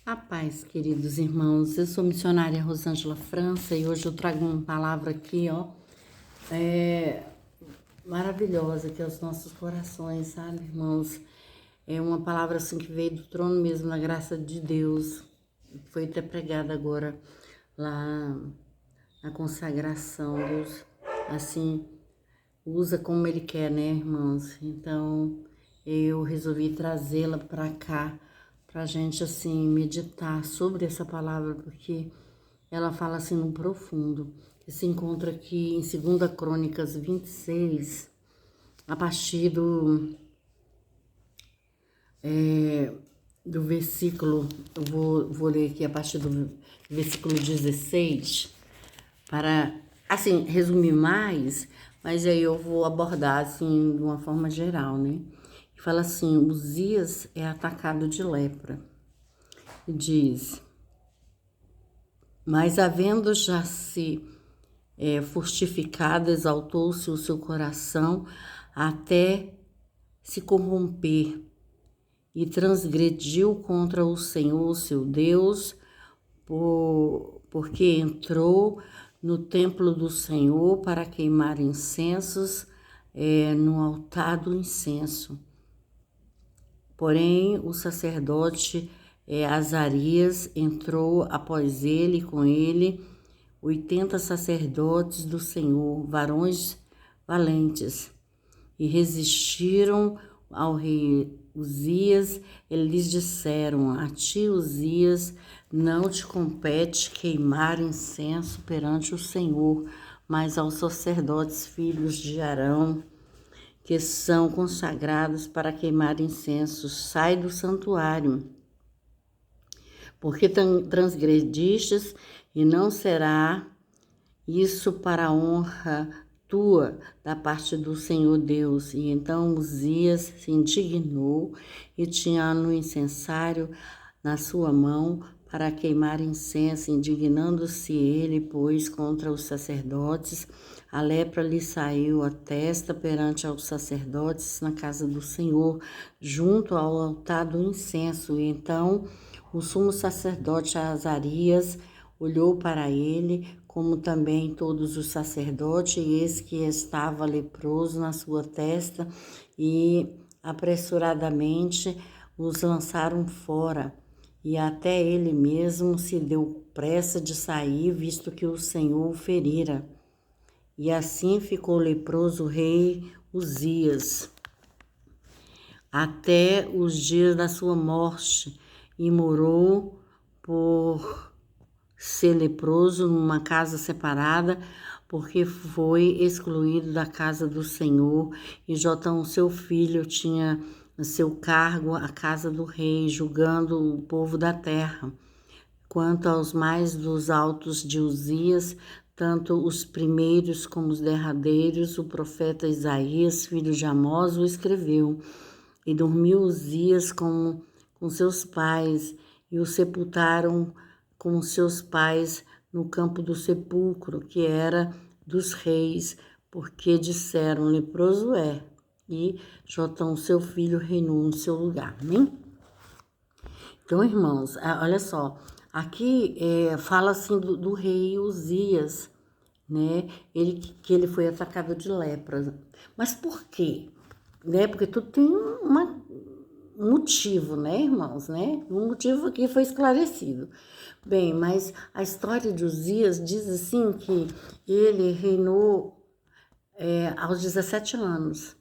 A paz, queridos irmãos. Eu sou missionária Rosângela França e hoje eu trago uma palavra aqui, maravilhosa aqui aos nossos corações, sabe, irmãos? É uma palavra assim que veio do trono mesmo, na graça de Deus. Foi até pregada agora lá na consagração. Deus, assim, usa como Ele quer, né, irmãos? Então, eu resolvi trazê-la para cá, pra gente, assim, meditar sobre essa palavra, porque ela fala, assim, no profundo. Que se encontra aqui em 2 Crônicas 26, a partir do versículo, eu vou ler aqui a partir do versículo 16, para, assim, resumir mais, mas aí eu vou abordar, assim, de uma forma geral, né? E fala assim: Uzias é atacado de lepra. E diz: mas havendo já se fortificado, exaltou-se o seu coração até se corromper e transgrediu contra o Senhor, seu Deus, porque entrou no templo do Senhor para queimar incensos no altar do incenso. Porém, o sacerdote Azarias entrou após ele, com ele, 80 sacerdotes do Senhor, varões valentes, e resistiram ao rei Uzias. Eles lhes disseram: a ti, Uzias, não te compete queimar incenso perante o Senhor, mas aos sacerdotes filhos de Arão, que são consagrados para queimar incenso. Sai do santuário, porque transgredistes, e não será isso para a honra tua da parte do Senhor Deus. E então Uzias se indignou e tinha no incensário na sua mão para queimar incenso, indignando-se ele, pois, contra os sacerdotes. A lepra lhe saiu à testa perante os sacerdotes na casa do Senhor, junto ao altar do incenso. E então o sumo sacerdote Azarias olhou para ele, como também todos os sacerdotes, e eis que estava leproso na sua testa, e apressuradamente os lançaram fora. E até ele mesmo se deu pressa de sair, visto que o Senhor o ferira. E assim ficou leproso o rei Uzias até os dias da sua morte, e morou por ser leproso numa casa separada, porque foi excluído da casa do Senhor. E Jotão, seu filho, tinha seu cargo a casa do rei, julgando o povo da terra. Quanto aos mais dos altos de Uzias, tanto os primeiros como os derradeiros, o profeta Isaías, filho de Amós, o escreveu. E dormiu Uzias com seus pais, e o sepultaram com seus pais no campo do sepulcro, que era dos reis, porque disseram: leproso é. E Jotão, seu filho, reinou no seu lugar. Amém? Então, irmãos, olha só, aqui fala assim do rei Uzias, né? Que ele foi atacado de lepra. Mas por quê? Né? Porque tudo tem um motivo, né, irmãos, né? Um motivo aqui foi esclarecido. Bem, mas a história de Uzias diz assim que ele reinou aos 17 anos.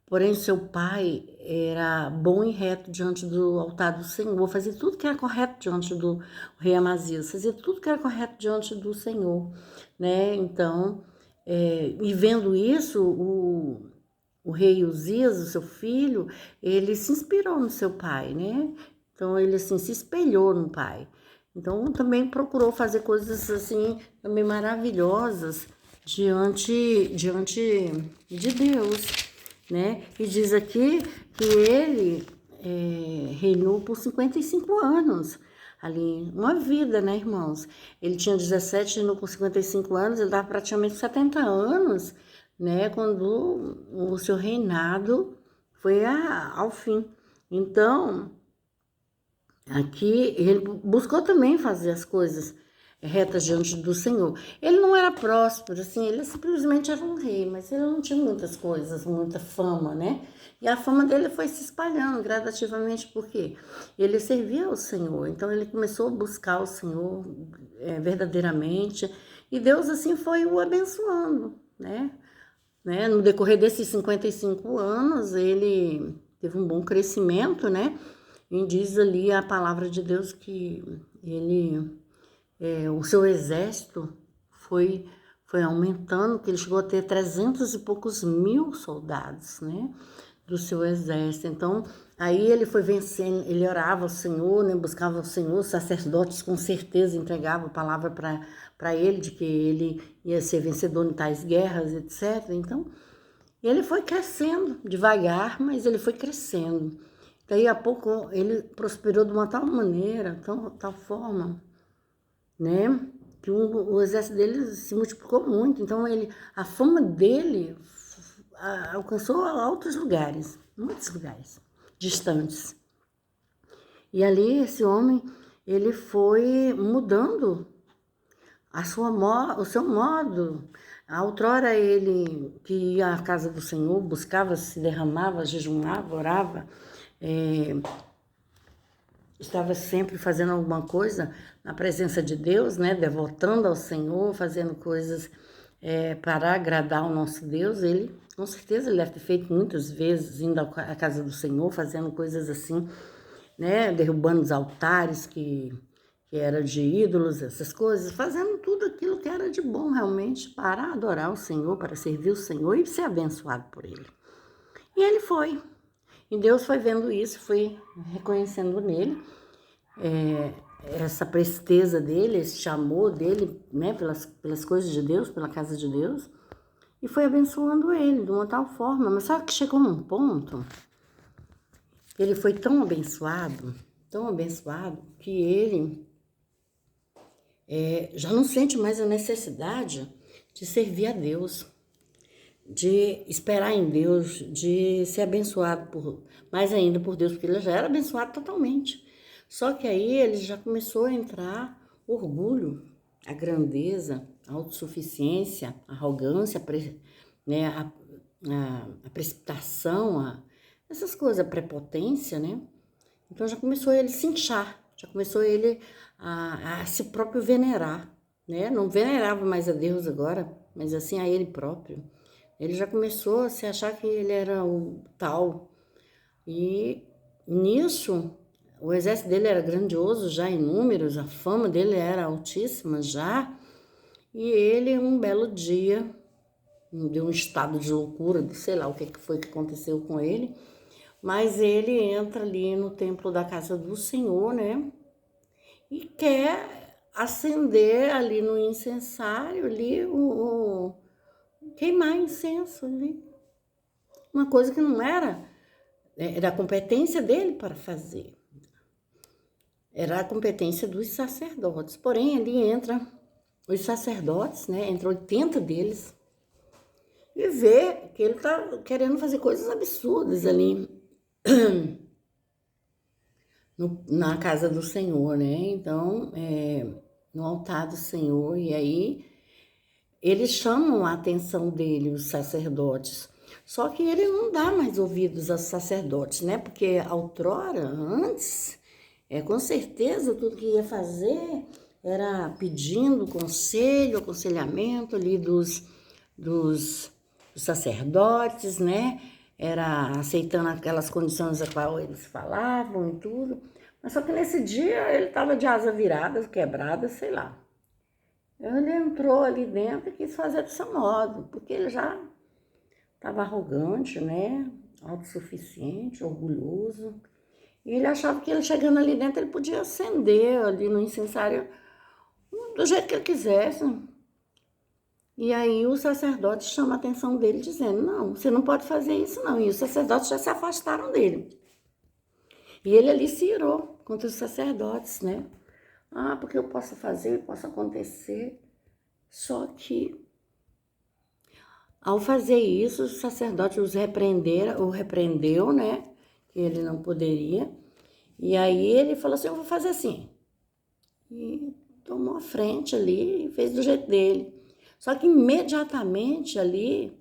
Porém, seu pai era bom e reto diante do altar do Senhor, fazia tudo que era correto diante do rei Amazias, fazia tudo que era correto diante do Senhor, né? Então, e vendo isso, o rei Uzias, o seu filho, ele se inspirou no seu pai, né? Então, ele assim se espelhou no pai. Então, também procurou fazer coisas assim também maravilhosas diante de Deus, né? E diz aqui que ele reinou por 55 anos, ali, uma vida, né, irmãos? Ele tinha 17, reinou por 55 anos, ele estava praticamente 70 anos, né, quando o seu reinado foi ao fim. Então, Aqui ele buscou também fazer as coisas retas diante do Senhor. Ele não era próspero, assim, ele simplesmente era um rei, mas ele não tinha muitas coisas, muita fama, né? E a fama dele foi se espalhando gradativamente, porque ele servia ao Senhor. Então ele começou a buscar o Senhor verdadeiramente, e Deus assim foi o abençoando, né? No decorrer desses 55 anos, ele teve um bom crescimento, né? E diz ali a palavra de Deus que o seu exército foi aumentando, que ele chegou a ter 300 e poucos mil soldados, né? Do seu exército. Então, aí ele foi vencendo, ele orava ao Senhor, né? Buscava o Senhor, os sacerdotes com certeza entregavam a palavra para ele, de que ele ia ser vencedor em tais guerras, etc. Então, ele foi crescendo devagar, mas ele foi crescendo. Daí a pouco ele prosperou de uma tal maneira, tal forma, né? Que o exército dele se multiplicou muito. Então a fama dele alcançou altos lugares, muitos lugares distantes. E ali esse homem, ele foi mudando o seu modo. Outrora ele que ia à casa do Senhor, buscava, se derramava, jejuava, orava, estava sempre fazendo alguma coisa na presença de Deus, né? Devotando ao Senhor, fazendo coisas para agradar o nosso Deus. Ele, com certeza, ele deve ter feito muitas vezes, indo à casa do Senhor, fazendo coisas assim, né? Derrubando os altares que era de ídolos, essas coisas, fazendo tudo aquilo que era de bom realmente para adorar o Senhor, para servir o Senhor e ser abençoado por ele. E ele foi. E Deus foi vendo isso, foi reconhecendo nele essa presteza dele, esse amor dele, né, pelas coisas de Deus, pela casa de Deus, e foi abençoando ele de uma tal forma. Mas sabe que chegou num ponto, ele foi tão abençoado, que ele já não sente mais a necessidade de servir a Deus, de esperar em Deus, de ser abençoado mais ainda por Deus, porque ele já era abençoado totalmente. Só que aí ele já começou a entrar orgulho, a grandeza, a autossuficiência, a arrogância, né, a precipitação, essas coisas, a prepotência, né? Então já começou ele a se inchar, já começou ele a si próprio venerar, né? Não venerava mais a Deus agora, mas assim a ele próprio. Ele já começou a se achar que ele era o tal. E nisso, o exército dele era grandioso já em números, a fama dele era altíssima já. E ele, um belo dia, deu um estado de loucura, sei lá o que foi que aconteceu com ele, mas ele entra ali no templo da casa do Senhor, né? E quer acender ali no incensário, ali, queimar incenso ali. Uma coisa que não era da competência dele para fazer. Era a competência dos sacerdotes. Porém, ali entra os sacerdotes, né? Entra 80 deles, e vê que ele está querendo fazer coisas absurdas ali na casa do Senhor, né? Então, no altar do Senhor, e aí eles chamam a atenção dele, os sacerdotes. Só que ele não dá mais ouvidos aos sacerdotes, né? Porque outrora, antes, com certeza, tudo que ia fazer era pedindo conselho, aconselhamento ali dos sacerdotes, né? Era aceitando aquelas condições a qual eles falavam e tudo. Mas só que nesse dia ele estava de asa virada, quebrada, sei lá. Ele entrou ali dentro e quis fazer do seu modo, porque ele já estava arrogante, né? Autossuficiente, orgulhoso. E ele achava que ele chegando ali dentro, ele podia acender ali no incensário do jeito que ele quisesse. E aí o sacerdote chama a atenção dele, dizendo, não, você não pode fazer isso não. E os sacerdotes já se afastaram dele. E ele ali se irou contra os sacerdotes, né? Porque eu posso fazer, posso acontecer. Só que, ao fazer isso, o sacerdote o repreendeu, né? Que ele não poderia. E aí ele falou assim, eu vou fazer assim. E tomou a frente ali e fez do jeito dele. Só que imediatamente ali,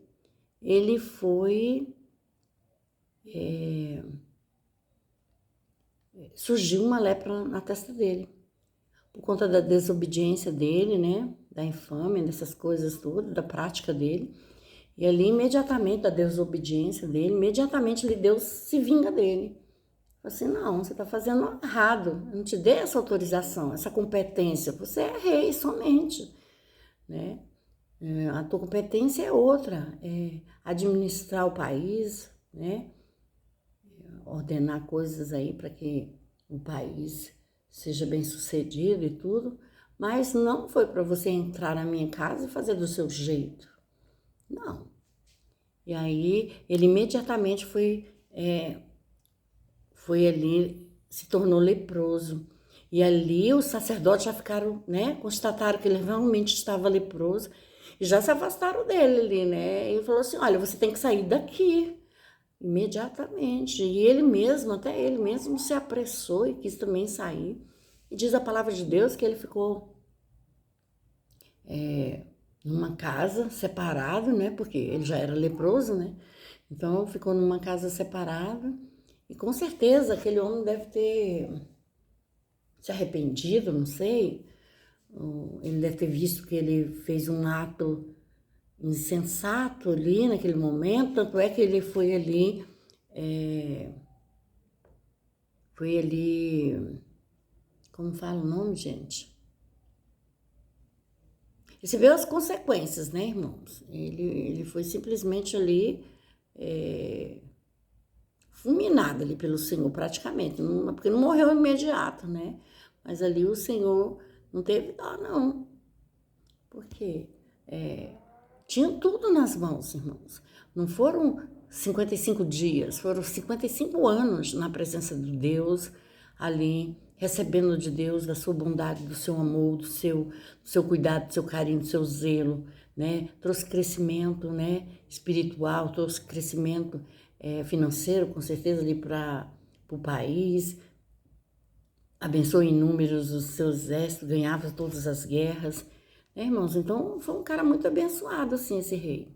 ele foi... surgiu uma lepra na testa dele. Por conta da desobediência dele, né? Da infâmia, dessas coisas todas, da prática dele. E ali, imediatamente, da desobediência dele, imediatamente Deus se vinga dele. Falei assim, não, você está fazendo errado, eu não te dei essa autorização, essa competência, você é rei somente, né? A tua competência é outra, é administrar o país, né? Ordenar coisas aí para que o país seja bem sucedido e tudo, mas não foi para você entrar na minha casa e fazer do seu jeito, não. E aí ele imediatamente foi ali, se tornou leproso. E ali os sacerdotes já ficaram, né, constataram que ele realmente estava leproso e já se afastaram dele ali, né? E falou assim, olha, você tem que sair daqui imediatamente. E ele mesmo, até ele mesmo se apressou e quis também sair. E diz a palavra de Deus que ele ficou numa casa separado, né? Porque ele já era leproso, né? Então ficou numa casa separada. E com certeza aquele homem deve ter se arrependido, não sei. Ele deve ter visto que ele fez um ato insensato ali naquele momento, tanto é que ele foi ali, como fala o nome, gente? Recebeu as consequências, né, irmãos? Ele foi simplesmente ali fulminado ali pelo Senhor, praticamente, porque não morreu imediato, né? Mas ali o Senhor não teve dó, não, porque tinha tudo nas mãos, irmãos. Não foram 55 dias, foram 55 anos na presença de Deus, ali, recebendo de Deus da sua bondade, do seu amor, do seu cuidado, do seu carinho, do seu zelo, né? Trouxe crescimento, né? Espiritual, trouxe crescimento financeiro, com certeza, ali para o país, abençoou em números os seus exércitos, ganhava todas as guerras, né, irmãos? Então, foi um cara muito abençoado, assim, esse rei.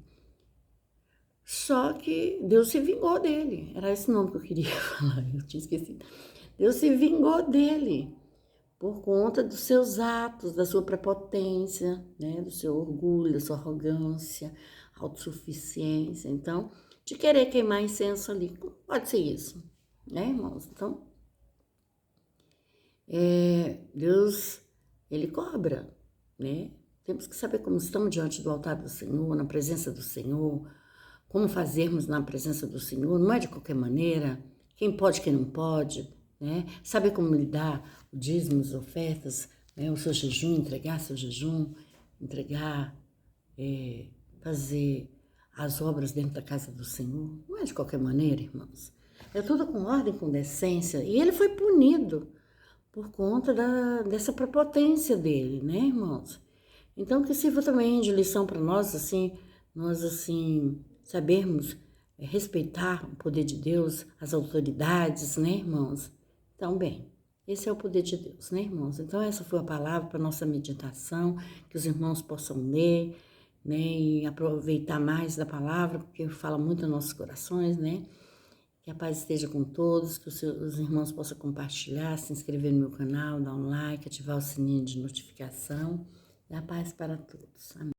Só que Deus se vingou dele. Era esse nome que eu queria falar, eu tinha esquecido. Deus se vingou dele por conta dos seus atos, da sua prepotência, né, do seu orgulho, da sua arrogância, autossuficiência. Então, de querer queimar incenso ali, pode ser isso, né, irmãos? Então, Deus, ele cobra, né? Temos que saber como estamos diante do altar do Senhor, na presença do Senhor, como fazermos na presença do Senhor, não é de qualquer maneira, quem pode, quem não pode, né? Saber como lidar o dízimo, as ofertas, né? O seu jejum, entregar seu jejum, entregar, fazer as obras dentro da casa do Senhor, não é de qualquer maneira, irmãos. É tudo com ordem, com decência, e ele foi punido por conta dessa prepotência dele, né, irmãos? Então, que sirva também de lição para nós, assim, sabermos respeitar o poder de Deus, as autoridades, né, irmãos? Então, bem, esse é o poder de Deus, né, irmãos? Então, essa foi a palavra para nossa meditação, que os irmãos possam ler, né, e aproveitar mais da palavra, porque fala muito aos nossos corações, né? Que a paz esteja com todos, que os irmãos possam compartilhar, se inscrever no meu canal, dar um like, ativar o sininho de notificação. E a paz para todos. Amém.